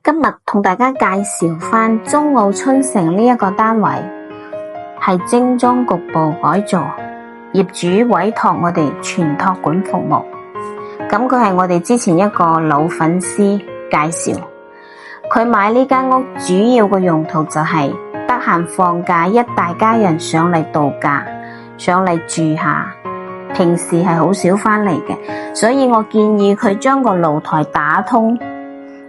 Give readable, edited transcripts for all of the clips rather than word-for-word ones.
今日同大家介紹返中澳春城呢一個單位，係精裝局部改造，業主委託我哋全託管服務。咁佢係我哋之前一個老粉絲介紹，佢買呢間屋主要嘅用途就係得閒放假一大家人上嚟度假，上嚟住下，平時係好少返嚟嘅，所以我建議佢將個露台打通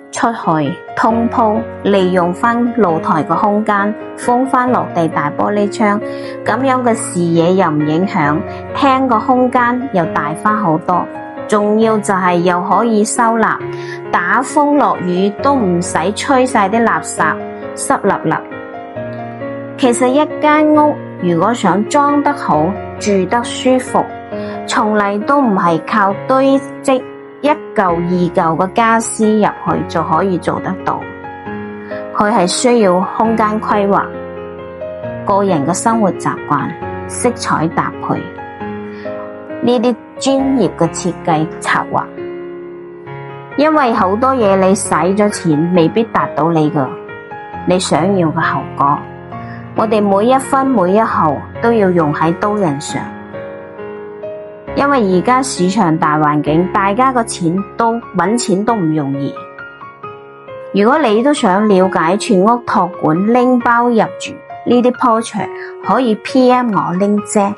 出去通鋪，利用翻露台個空間，封翻落地大玻璃窗，咁樣嘅視野又唔影響，廳個空間又大翻好多，仲要就係又可以收納，打風落雨都唔使吹晒啲垃圾濕立立。其實一間屋如果想裝得好，住得舒服，從嚟都唔係靠堆積一嚿二嚿嘅家私入去就可以做得到，佢係需要空間規劃、個人嘅生活習慣、色彩搭配呢啲專業嘅設計策劃。因為好多嘢你使咗錢未必達到你想要嘅效果，我哋每一分每一毫都要用喺刀刃上。因為而家市場大環境，大家個搵錢都唔容易。如果你都想了解全屋託管拎包入住呢啲 project，可以 PM 我拎姐。